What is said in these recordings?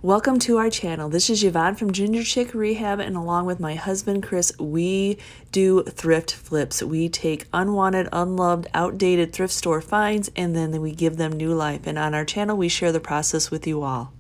Welcome to our channel. This is Yvonne from Ginger Chick Rehab, and along with my husband Chris, we do thrift flips. We take unwanted, unloved, outdated thrift store finds and then we give them new life. And on our channel, we share the process with you all.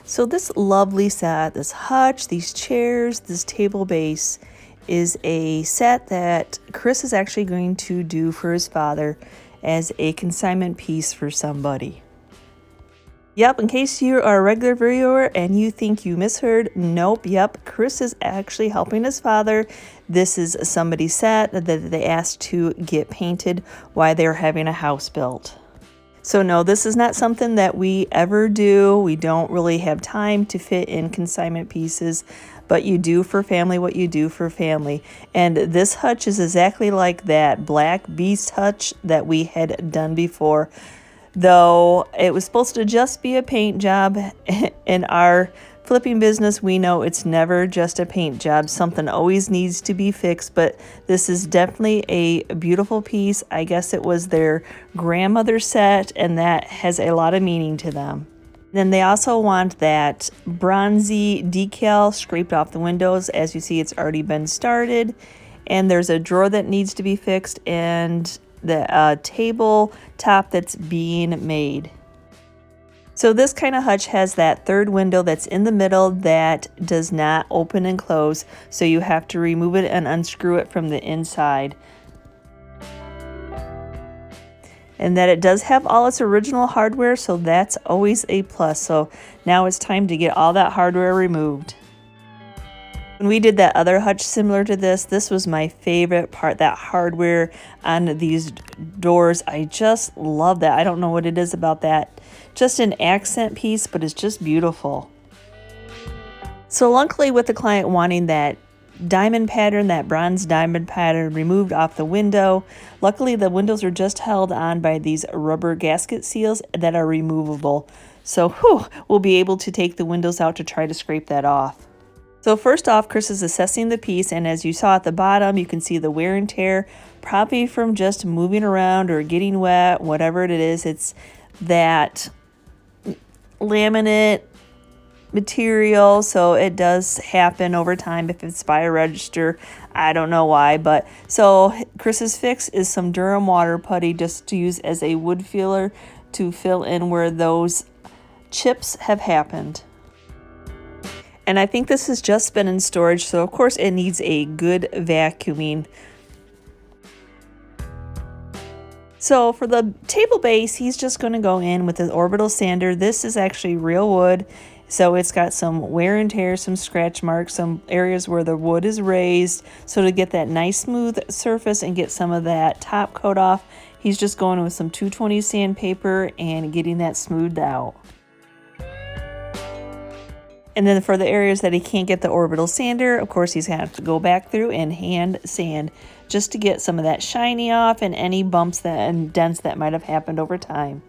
So this lovely set, this hutch, these chairs, this table base is a set that Chris is actually going to do for his father as a consignment piece for somebody. Yep, in case you are a regular viewer and you think you misheard, nope, yep, Chris is actually helping his father. This is somebody's set that they asked to get painted while they're having a house built. So no, this is not something that we ever do. We don't really have time to fit in consignment pieces, but you do for family what you do for family. And this hutch is exactly like that black beast hutch that we had done before. Though it was supposed to just be a paint job, in our flipping business, we know it's never just a paint job. Something always needs to be fixed, but this is definitely a beautiful piece. I guess it was their grandmother's set, and that has a lot of meaning to them. Then they also want that bronzy decal scraped off the windows. As you see, it's already been started, and there's a drawer that needs to be fixed, and the table top that's being made. So this kind of hutch has that third window that's in the middle that does not open and close, so you have to remove it and unscrew it from the inside. And that it does have all its original hardware, so that's always a plus. So now it's time to get all that hardware removed. When we did that other hutch similar to this was my favorite part, that hardware on these doors. I just love that. I don't know what it is about that. Just an accent piece, but it's just beautiful. So luckily with the client wanting that diamond pattern, that bronze diamond pattern removed off the window, luckily the windows are just held on by these rubber gasket seals that are removable. So we'll be able to take the windows out to try to scrape that off. So first off, Chris is assessing the piece, and as you saw at the bottom, you can see the wear and tear, probably from just moving around or getting wet, whatever it is. It's that laminate material, so it does happen over time if it's by a register. I don't know why, but so Chris's fix is some Durham water putty just to use as a wood filler to fill in where those chips have happened. And I think this has just been in storage, so of course it needs a good vacuuming. So for the table base, he's just going to go in with an orbital sander. This is actually real wood, so it's got some wear and tear, some scratch marks, some areas where the wood is raised. So to get that nice smooth surface and get some of that top coat off, he's just going with some 220 sandpaper and getting that smoothed out. And then for the areas that he can't get the orbital sander, of course, he's going to have to go back through and hand sand just to get some of that shiny off and any bumps and dents that might have happened over time.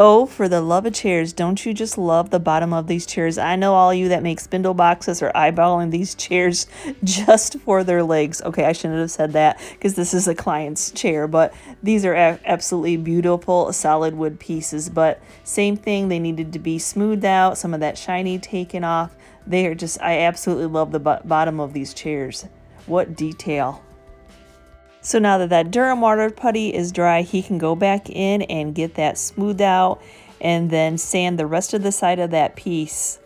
Oh, for the love of chairs, don't you just love the bottom of these chairs? I know all of you that make spindle boxes are eyeballing these chairs just for their legs. Okay, I shouldn't have said that because this is a client's chair, but these are absolutely beautiful solid wood pieces. But same thing, they needed to be smoothed out, some of that shiny taken off. They are just, I absolutely love the bottom of these chairs. What detail. So now that that Durham water putty is dry, he can go back in and get that smoothed out and then sand the rest of the side of that piece,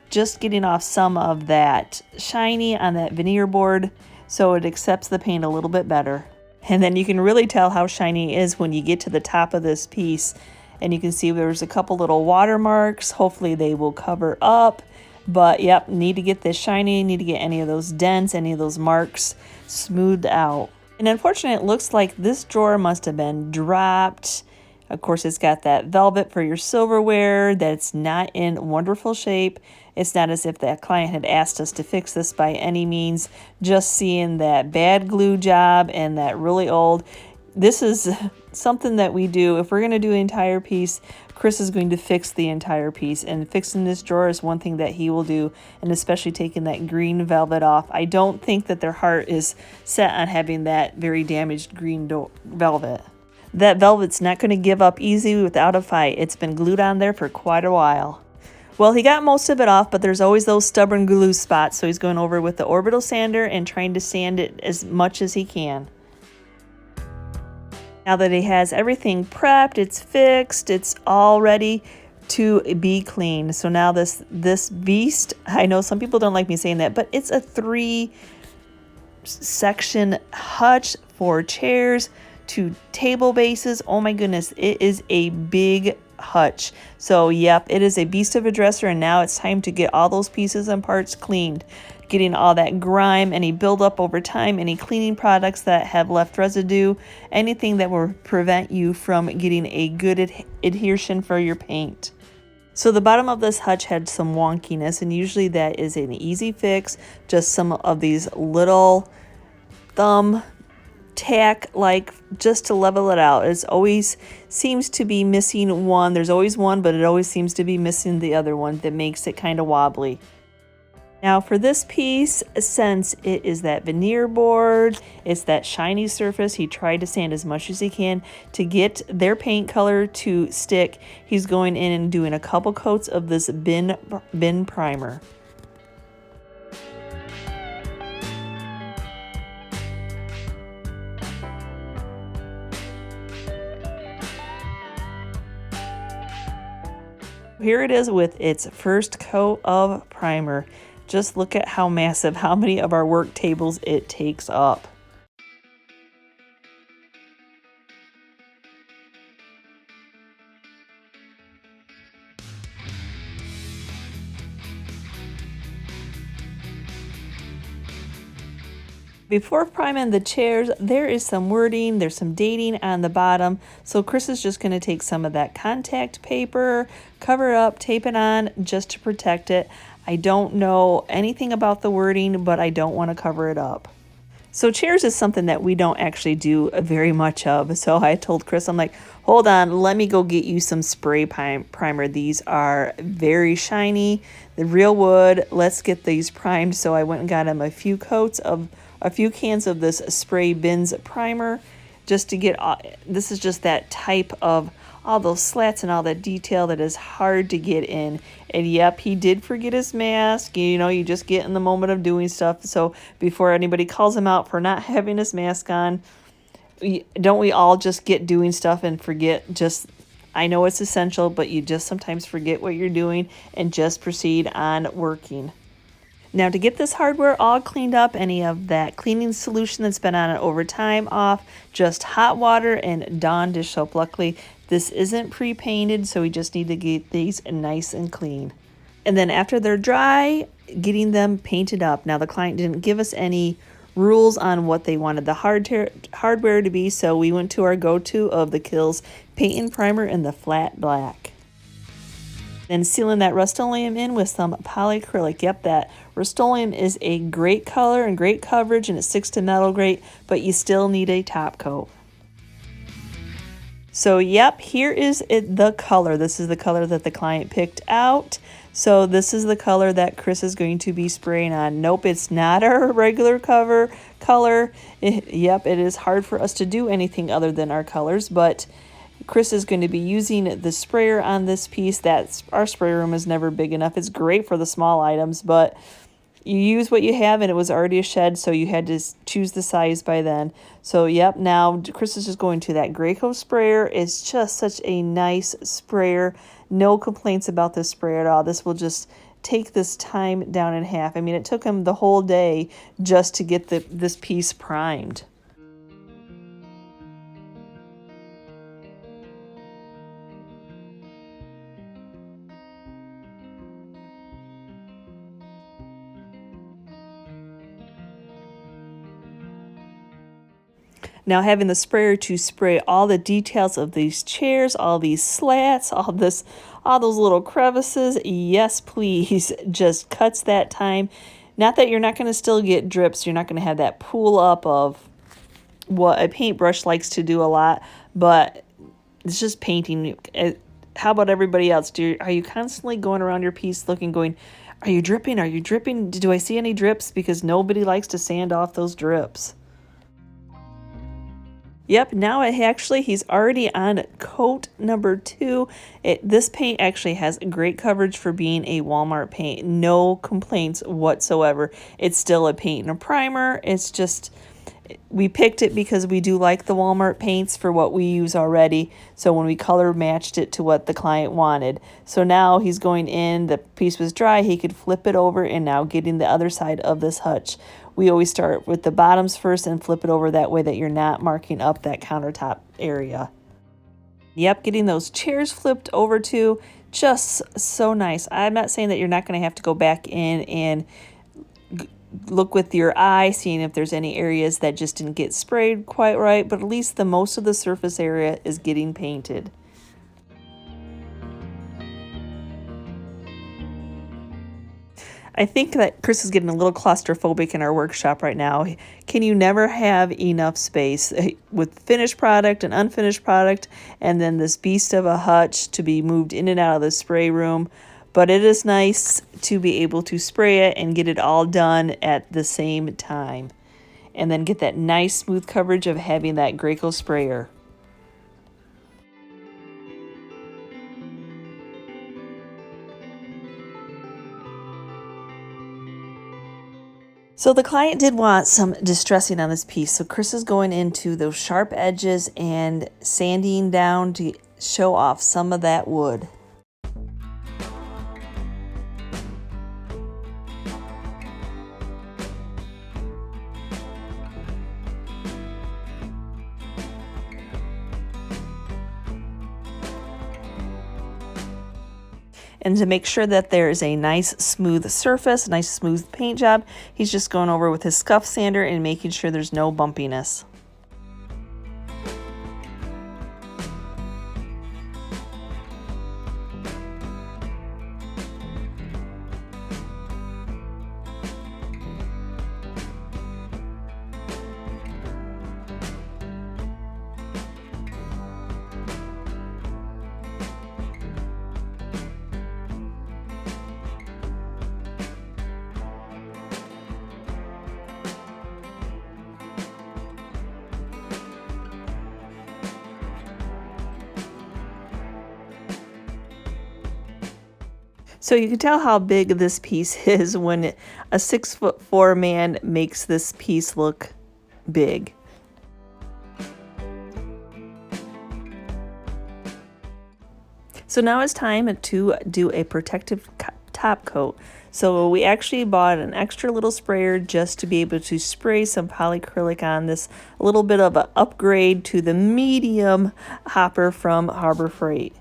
just getting off some of that shiny on that veneer board so it accepts the paint a little bit better. And then you can really tell how shiny it is when you get to the top of this piece, and you can see there's a couple little watermarks. Hopefully they will cover up, but yep, need to get this shiny, need to get any of those dents, any of those marks smoothed out. And unfortunately, it looks like this drawer must have been dropped. Of course, it's got that velvet for your silverware that's not in wonderful shape. It's not as if that client had asked us to fix this by any means. Just seeing that bad glue job and that really old. This is something that we do. If we're going to do an entire piece, Chris is going to fix the entire piece, and fixing this drawer is one thing that he will do, and especially taking that green velvet off. I don't think that their heart is set on having that very damaged green velvet. That velvet's not going to give up easy without a fight. It's been glued on there for quite a while. Well, he got most of it off, but there's always those stubborn glue spots, so he's going over with the orbital sander and trying to sand it as much as he can. Now that he has everything prepped, it's fixed, it's all ready to be cleaned. So now this beast, I know some people don't like me saying that, but it's a 3-section hutch, 4 chairs, 2 table bases. Oh my goodness, it is a big hutch. So yep, it is a beast of a dresser, and now it's time to get all those pieces and parts cleaned, getting all that grime, any buildup over time, any cleaning products that have left residue, anything that will prevent you from getting a good adhesion for your paint. So the bottom of this hutch had some wonkiness, and usually that is an easy fix, just some of these little thumb tack, like just to level it out. It always seems to be missing one. There's always one, but it always seems to be missing the other one that makes it kind of wobbly. Now for this piece, since it is that veneer board, it's that shiny surface, he tried to sand as much as he can to get their paint color to stick. He's going in and doing a couple coats of this bin primer. Here it is with its first coat of primer. Just look at how massive, how many of our work tables it takes up. Before priming the chairs, there is some wording, there's some dating on the bottom. So Chris is just going to take some of that contact paper, cover it up, tape it on just to protect it. I don't know anything about the wording, but I don't want to cover it up. So chairs is something that we don't actually do very much of. So I told Chris, I'm like, hold on, let me go get you some spray primer. These are very shiny, the real wood. Let's get these primed. So I went and got him a few cans of this spray bins primer just to get, this is just that type of all those slats and all that detail that is hard to get in. And yep, he did forget his mask. You know, you just get in the moment of doing stuff. So before anybody calls him out for not having his mask on, don't we all just get doing stuff and forget? Just, I know it's essential, but you just sometimes forget what you're doing and just proceed on working. Now to get this hardware all cleaned up, any of that cleaning solution that's been on it over time off, just hot water and Dawn dish soap. Luckily, this isn't pre-painted, so we just need to get these nice and clean. And then after they're dry, getting them painted up. Now the client didn't give us any rules on what they wanted the hardware to be, so we went to our go-to of the Kills paint and primer in the flat black. Then sealing that Rust-Oleum in with some Polycrylic. Yep, that Rust-Oleum is a great color and great coverage, and it sticks to metal great, but you still need a top coat. So yep, here is the color. This is the color that the client picked out. So this is the color that Chris is going to be spraying on. Nope, it's not our regular color. Yep, it is hard for us to do anything other than our colors, but Chris is going to be using the sprayer on this piece. Our spray room is never big enough. It's great for the small items, but you use what you have, and it was already a shed, so you had to choose the size by then. So yep, now Chris is just going to that Graco sprayer. It's just such a nice sprayer. No complaints about this sprayer at all. This will just take this time down in half. I mean, it took him the whole day just to get this piece primed. Now having the sprayer to spray all the details of these chairs, all these slats, all those little crevices, yes please, just cuts that time. Not that you're not going to still get drips, you're not going to have that pool up of what a paintbrush likes to do a lot, but it's just painting. How about everybody else? Are you constantly going around your piece looking, going, are you dripping? Are you dripping? Do I see any drips? Because nobody likes to sand off those drips. Yep, now he's already on coat number 2. This paint actually has great coverage for being a Walmart paint. No complaints whatsoever. It's still a paint and a primer. It's just, we picked it because we do like the Walmart paints for what we use already. So when we color matched it to what the client wanted. So now he's going in, the piece was dry, he could flip it over and now getting the other side of this hutch. We always start with the bottoms first and flip it over that way that you're not marking up that countertop area. Yep, getting those chairs flipped over too, just so nice. I'm not saying that you're not going to have to go back in and look with your eye, seeing if there's any areas that just didn't get sprayed quite right, but at least the most of the surface area is getting painted. I think that Chris is getting a little claustrophobic in our workshop right now. Can you never have enough space with finished product and unfinished product, and then this beast of a hutch to be moved in and out of the spray room? But it is nice to be able to spray it and get it all done at the same time. And then get that nice smooth coverage of having that Graco sprayer. So the client did want some distressing on this piece. So Chris is going into those sharp edges and sanding down to show off some of that wood. And to make sure that there is a nice smooth surface, nice smooth paint job, he's just going over with his scuff sander and making sure there's no bumpiness. So you can tell how big this piece is when a 6'4" man makes this piece look big. So now it's time to do a protective top coat. So we actually bought an extra little sprayer just to be able to spray some polycrylic on this, a little bit of an upgrade to the medium hopper from Harbor Freight.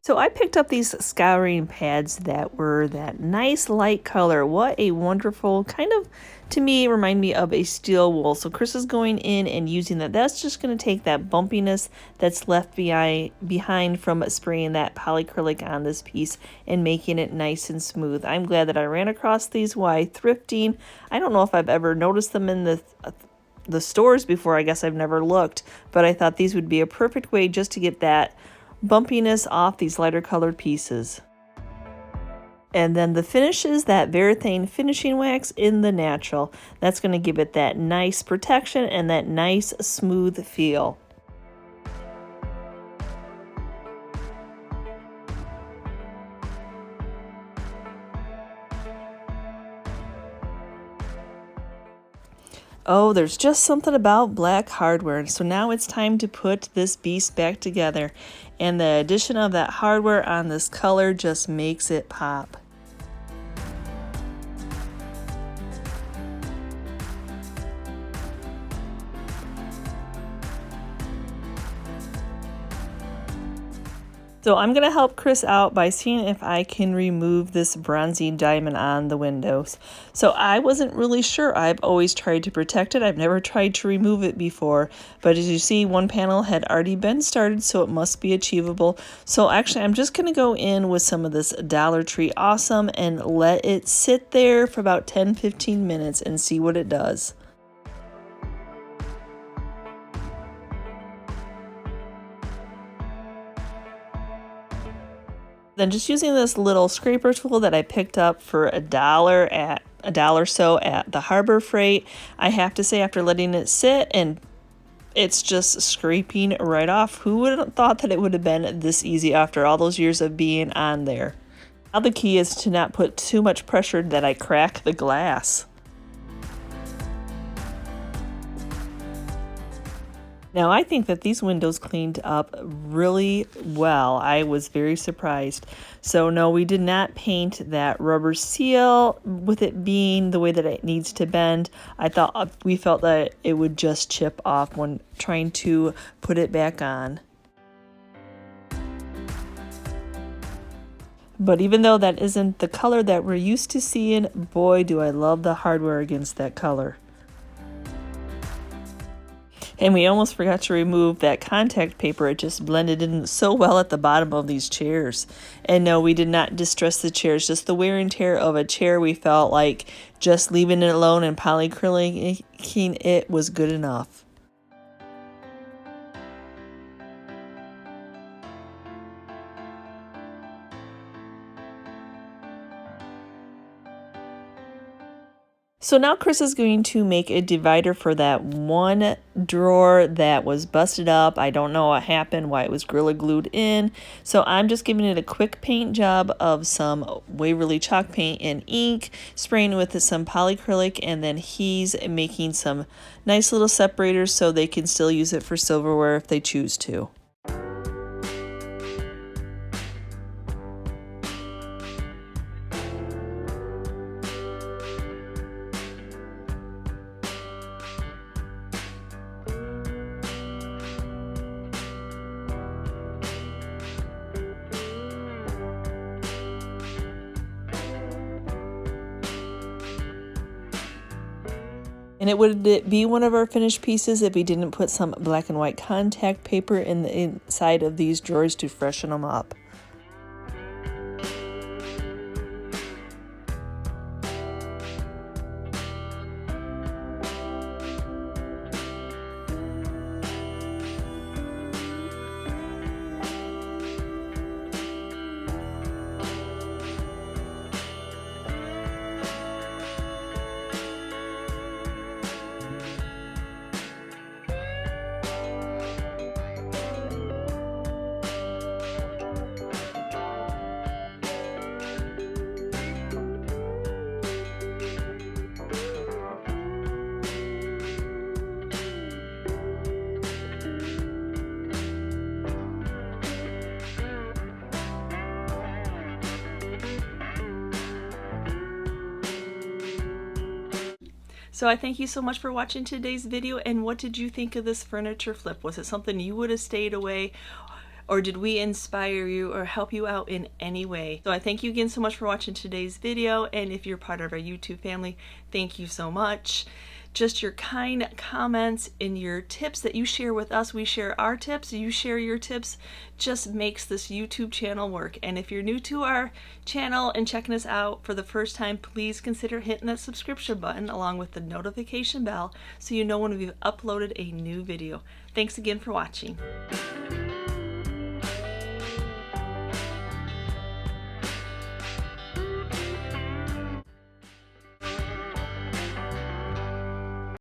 So I picked up these scouring pads that were that nice light color. What a wonderful, kind of, to me, remind me of a steel wool. So Chris is going in and using that. That's just going to take that bumpiness that's left behind from spraying that polycrylic on this piece and making it nice and smooth. I'm glad that I ran across these while thrifting. I don't know if I've ever noticed them in the stores before. I guess I've never looked, but I thought these would be a perfect way just to get that bumpiness off these lighter colored pieces. And then the finish is that Varathane finishing wax in the natural. That's going to give it that nice protection and that nice smooth feel. Oh, there's just something about black hardware. So now it's time to put this beast back together. And the addition of that hardware on this color just makes it pop. So I'm going to help Chris out by seeing if I can remove this bronzy diamond on the windows. So I wasn't really sure. I've always tried to protect it. I've never tried to remove it before. But as you see, one panel had already been started, so it must be achievable. So actually, I'm just going to go in with some of this Dollar Tree Awesome and let it sit there for about 10-15 minutes and see what it does. Then just using this little scraper tool that I picked up for $1 so at the Harbor Freight, I have to say after letting it sit and it's just scraping right off. Who would have thought that it would have been this easy after all those years of being on there? Now the key is to not put too much pressure that I crack the glass. Now I think that these windows cleaned up really well. I was very surprised. So no, we did not paint that rubber seal with it being the way that it needs to bend. We felt that it would just chip off when trying to put it back on. But even though that isn't the color that we're used to seeing, boy, do I love the hardware against that color. And we almost forgot to remove that contact paper. It just blended in so well at the bottom of these chairs. And no, we did not distress the chairs, just the wear and tear of a chair. We felt like just leaving it alone and polycrylicing it was good enough. So now Chris is going to make a divider for that one drawer that was busted up. I don't know what happened, why it was Gorilla Glued in. So I'm just giving it a quick paint job of some Waverly chalk paint and ink, spraying with some polycrylic, and then he's making some nice little separators so they can still use it for silverware if they choose to. And it would be one of our finished pieces if we didn't put some black and white contact paper in the inside of these drawers to freshen them up. So I thank you so much for watching today's video, and what did you think of this furniture flip? Was it something you would have stayed away, or did we inspire you or help you out in any way? So I thank you again so much for watching today's video, and if you're part of our YouTube family, thank you so much. Just your kind comments and your tips that you share with us. We share our tips, you share your tips, just makes this YouTube channel work. And if you're new to our channel and checking us out for the first time, please consider hitting that subscription button along with the notification bell so you know when we've uploaded a new video. Thanks again for watching.